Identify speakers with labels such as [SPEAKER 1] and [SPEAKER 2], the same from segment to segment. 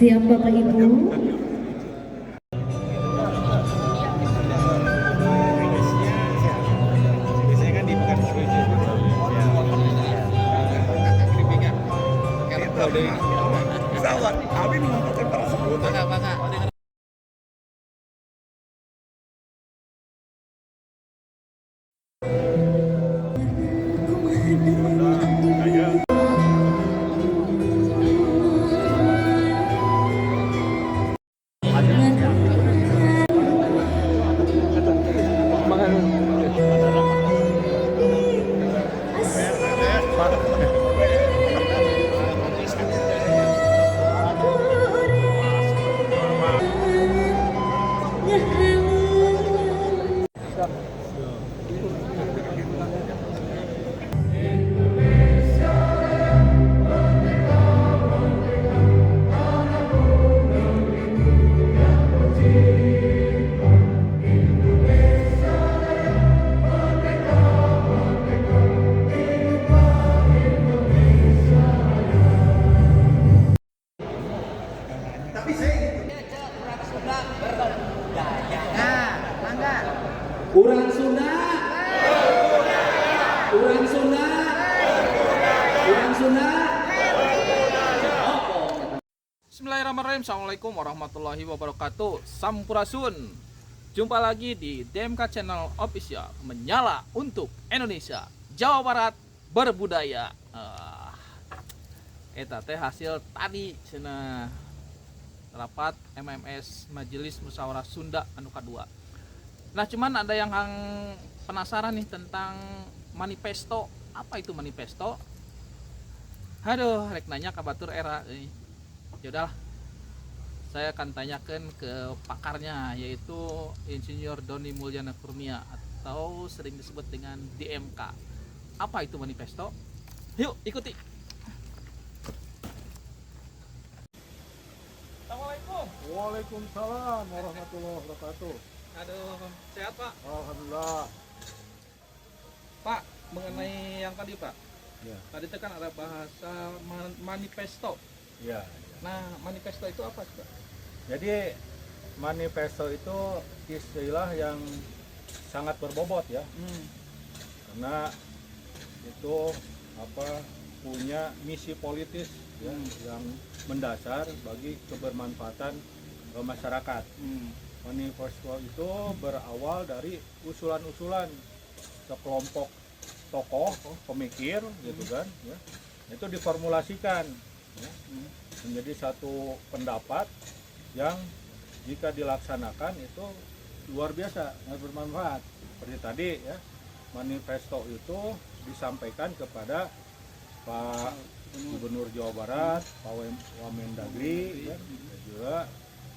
[SPEAKER 1] Siap Bapak Ibu.
[SPEAKER 2] Pesawat, Abi mengangkatkan para sebut.
[SPEAKER 3] Urang Sunda, urang Sunda, urang Sunda.
[SPEAKER 4] Bismillahirrahmanirrahim. Assalamualaikum warahmatullahi wabarakatuh. Sampurasun. Jumpa lagi di DMK Channel Official, menyala untuk Indonesia, Jawa Barat berbudaya. Eta teh hasil tadi cenah rapat MMS Majelis Musyawarah Sunda anu kadua. Nah, cuman ada yang penasaran nih tentang manifesto. Apa itu manifesto? Aduh, rek nanya ka batur era. Ya udahlah. Saya akan tanyakan ke pakarnya, yaitu Insinyur Doni Mulyana Kurnia atau sering disebut dengan DMK. Apa itu manifesto? Yuk, ikuti. Assalamualaikum.
[SPEAKER 2] Waalaikumsalam warahmatullahi wabarakatuh.
[SPEAKER 4] Aduh, sehat Pak?
[SPEAKER 2] Alhamdulillah.
[SPEAKER 4] Pak, mengenai yang tadi Pak,
[SPEAKER 2] Ya,
[SPEAKER 4] tadi itu kan ada bahasa manifesto.
[SPEAKER 2] ya.
[SPEAKER 4] Nah, manifesto itu apa Pak?
[SPEAKER 2] Jadi manifesto itu istilah yang sangat berbobot ya, karena itu punya misi politis ya, yang mendasar bagi kebermanfaatan masyarakat. Manifesto itu berawal dari usulan-usulan sekelompok tokoh, pemikir gitu kan ya. Itu diformulasikan ya, menjadi satu pendapat yang jika dilaksanakan itu luar biasa dan bermanfaat. Seperti tadi ya, manifesto itu disampaikan kepada Pak Gubernur Jawa Barat, Pak Wamendagri ya, dan juga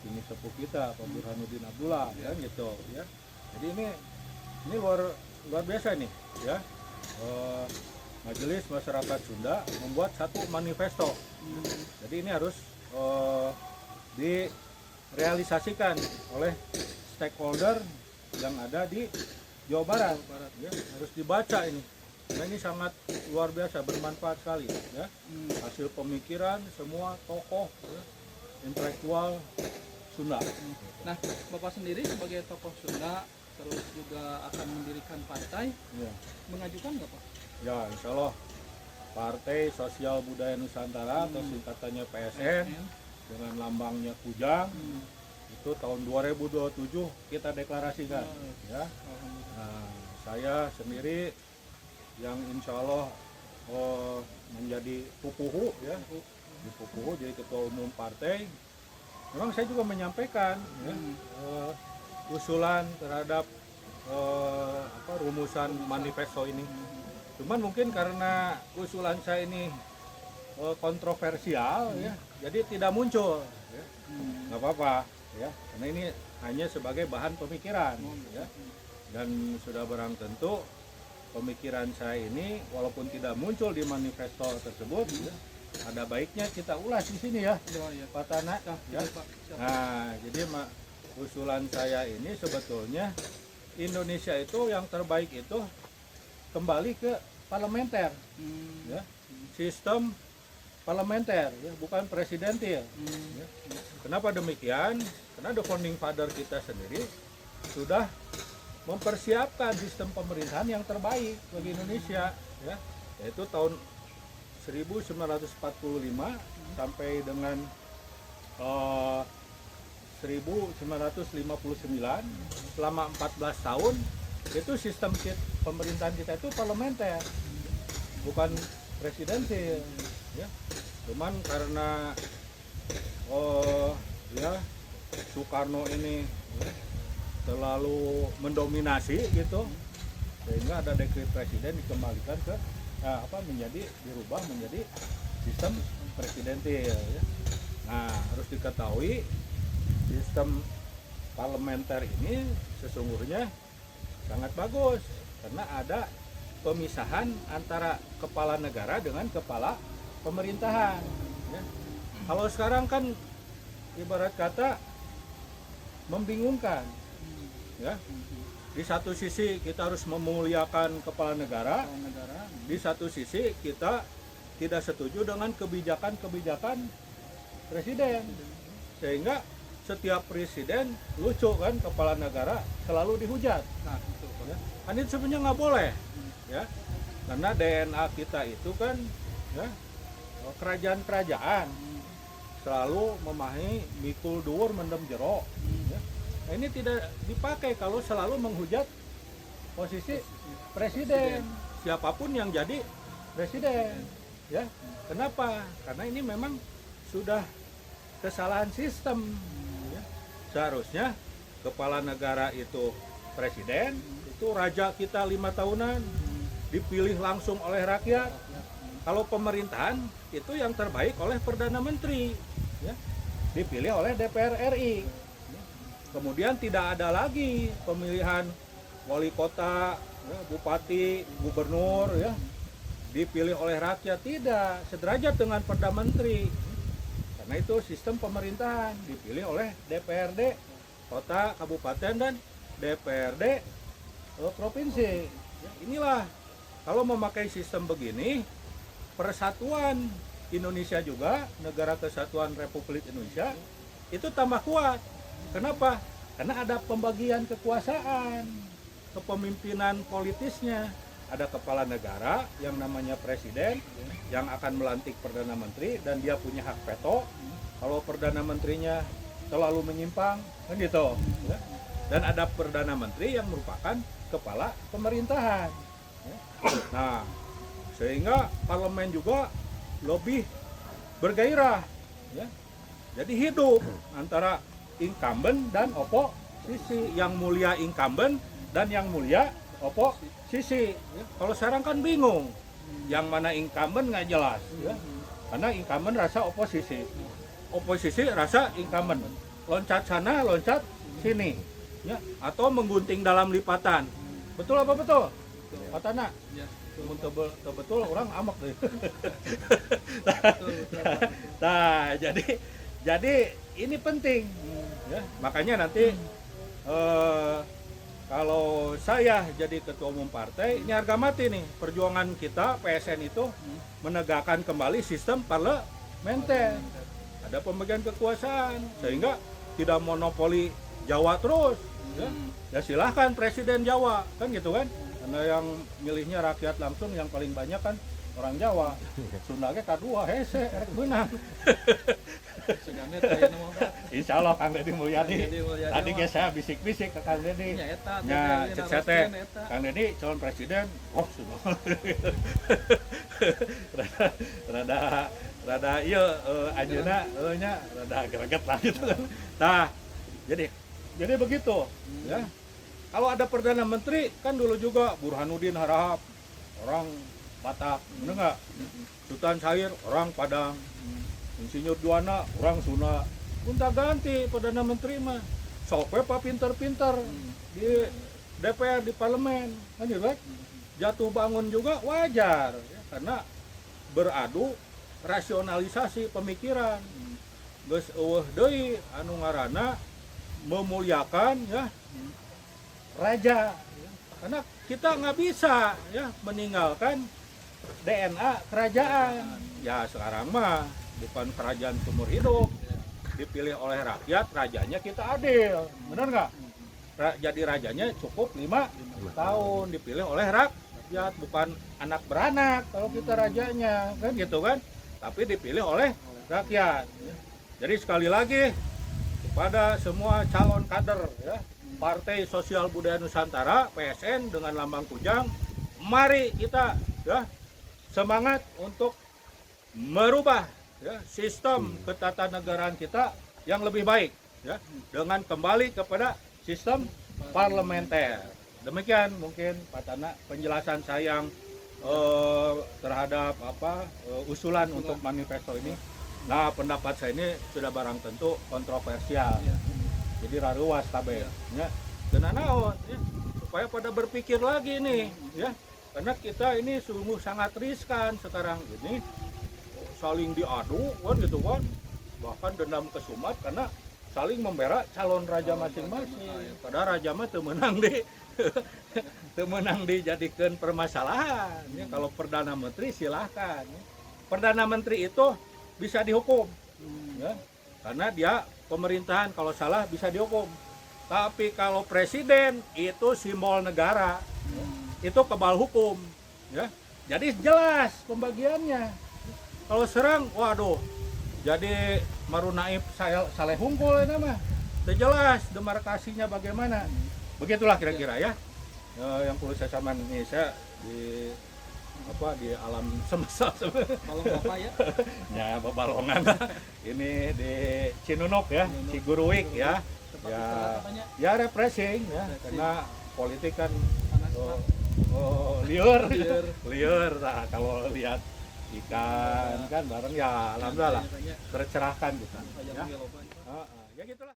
[SPEAKER 2] ini sepuh kita Pak Burhanuddin Abdullah ya gitu ya. Jadi ini luar biasa nih ya. Majelis Masyarakat Sunda membuat satu manifesto. Jadi ini harus direalisasikan oleh stakeholder yang ada di Jawa Barat ya. Harus dibaca ini. Nah, ini sangat luar biasa, bermanfaat sekali ya. Hasil pemikiran semua tokoh ya, intelektual Sunda.
[SPEAKER 4] Nah, Bapak sendiri sebagai tokoh Sunda, terus juga akan mendirikan partai,
[SPEAKER 2] Ya,
[SPEAKER 4] mengajukan nggak Pak?
[SPEAKER 2] ya insya Allah Partai Sosial Budaya Nusantara atau singkatannya PSN dengan lambangnya kujang itu tahun 2027 kita deklarasikan ya. Nah, saya sendiri yang insya Allah menjadi pupuhu ya, di pupuhu jadi ketua umum partai. Memang saya juga menyampaikan ya, usulan terhadap rumusan manifesto ini. Cuman mungkin karena usulan saya ini kontroversial ya, jadi tidak muncul. Ya. Nggak apa-apa ya, karena ini hanya sebagai bahan pemikiran ya. Dan sudah barang tentu pemikiran saya ini walaupun tidak muncul di manifesto tersebut, ya, ada baiknya kita ulas di sini ya, Pak Tana. Ya. Nah, jadi usulan saya ini sebetulnya Indonesia itu yang terbaik itu kembali ke parlementer, ya, sistem parlementer, ya, bukan presidentil. Ya. Kenapa demikian? Karena the founding father kita sendiri sudah mempersiapkan sistem pemerintahan yang terbaik bagi Indonesia, ya, yaitu tahun 1945 sampai dengan 1959, selama 14 tahun itu sistem pemerintahan kita itu parlementer, bukan presidensil, ya. Cuman karena ya Soekarno ini, ya, terlalu mendominasi gitu, sehingga ada dekret presiden dikembalikan ke dirubah menjadi sistem presidensil, ya. Nah, harus diketahui sistem parlementer ini sesungguhnya sangat bagus karena ada pemisahan antara kepala negara dengan kepala pemerintahan, ya. Kalau sekarang kan ibarat kata membingungkan, ya. Di satu sisi kita harus memuliakan kepala negara, di satu sisi kita tidak setuju dengan kebijakan-kebijakan presiden, sehingga setiap presiden lucu kan, kepala negara selalu dihujat. Nah, itu, ya. Kan itu sebenarnya nggak boleh, ya, karena DNA kita itu kan, ya, kerajaan-kerajaan selalu memahami mikul dhuwur mendem jero, ya. Nah, ini tidak dipakai kalau selalu menghujat posisi presiden, siapapun yang jadi presiden, ya. Kenapa? Karena ini memang sudah kesalahan sistem, ya. Seharusnya kepala negara itu presiden, itu raja kita 5 tahunan, dipilih langsung oleh rakyat. Kalau pemerintahan itu yang terbaik oleh Perdana Menteri, ya, dipilih oleh DPR RI. Kemudian tidak ada lagi pemilihan wali kota, ya, bupati, gubernur, ya, dipilih oleh rakyat, tidak sederajat dengan Perdana Menteri. Karena itu sistem pemerintahan dipilih oleh DPRD kota, kabupaten, dan DPRD provinsi. Ya, inilah kalau memakai sistem begini, persatuan Indonesia juga, Negara Kesatuan Republik Indonesia itu tambah kuat. Kenapa? Karena ada pembagian kekuasaan, kepemimpinan politisnya. Ada kepala negara yang namanya presiden yang akan melantik Perdana Menteri dan dia punya hak veto kalau Perdana Menterinya selalu menyimpang, kan gitu, ya. Dan ada Perdana Menteri yang merupakan kepala pemerintahan, ya. Nah, sehingga parlemen juga lebih bergairah, ya. Jadi hidup antara incumbent dan oposisi, yang mulia incumbent dan yang mulia oposisi, ya. Kalau sekarang kan bingung, yang mana incumbent nggak jelas, ya. Karena incumbent rasa oposisi, oposisi rasa incumbent, loncat sana loncat sini, ya, atau menggunting dalam lipatan. Betul apa betul? Katana? Ya. Betul orang amak deh. Nah, jadi ini penting, ya. Makanya nanti kalau saya jadi ketua umum partai, ini harga mati nih perjuangan kita PSN itu menegakkan kembali sistem parlementer. Ada pembagian kekuasaan sehingga tidak monopoli Jawa terus, ya. Ya silahkan presiden Jawa, kan gitu kan. Karena yang milihnya rakyat langsung, yang paling banyak kan orang Jawa. Sundanya kedua hese menang. Insya Allah Kang Deddy Mulyadi. Tadi saya bisik-bisik ke Kang Deddy. Ya, cek Kang Deddy calon presiden. Oh, sudah. rada iya anjeunna nya rada greget lah gitu kan. Nah, jadi begitu, ya. Kalau ada Perdana Menteri kan dulu juga Burhanuddin Harahap orang Batak, bener nggak? Sultan Syahir orang Padang, Insinyur Juwana orang Sunda. Gonta ganti Perdana Menteri mah, sok pak pinter-pinter di DPR, di parlemen, kan gitu kan? Jatuh bangun juga wajar, ya, karena beradu rasionalisasi pemikiran. Geus eueuh deui anu ngaranna memuliakan, ya, raja, ya. Karena kita nggak bisa, ya, meninggalkan DNA kerajaan. Ya sekarang mah bukan kerajaan seumur hidup, dipilih oleh rakyat, rajanya kita adil, benar nggak? Jadi rajanya cukup 5 tahun, dipilih oleh rakyat, bukan anak beranak kalau kita rajanya, kan gitu kan? Tapi dipilih oleh rakyat. Jadi sekali lagi kepada semua calon kader ya, Partai Sosial Budaya Nusantara PSN dengan lambang kujang, mari kita ya semangat untuk merubah ya, sistem ketatanegaraan kita yang lebih baik ya, dengan kembali kepada sistem parlementer. Demikian mungkin Pak Tana penjelasan saya yang terhadap usulan untuk manifesto ini. Nah, pendapat saya ini sudah barang tentu kontroversial. Jadi raruas kabeh ya. Dan naon ya, supaya pada berpikir lagi nih ya. Karena kita ini sungguh sangat riskan sekarang ini, saling diadu kan gitu kan. Bahkan dendam kesumat karena saling membela calon raja masing-masing. Padahal raja mah teu meunang di teu meunang dijadikan permasalahan ya. Kalau perdana menteri silahkan ya. Perdana menteri itu bisa dihukum ya. Karena dia pemerintahan, kalau salah bisa dihukum. Tapi kalau presiden itu simbol negara, itu kebal hukum ya. Jadi jelas pembagiannya. Kalau serang, waduh, jadi marunaib saleh hungkul itu mah. Jelas demarkasinya bagaimana. Begitulah kira-kira ya. Yang perlu saya sampaikan ini, saya di alam semesta
[SPEAKER 4] Balong Bapak ya.
[SPEAKER 2] ya bebalongan ini di Cinunuk ya, Ciguruik ya. Ya refreshing ya, karena politik kan liur. Nah, kalau lihat ikan kan bareng ya alhamdulillah tercerahkan gitu ya. Ya gitulah.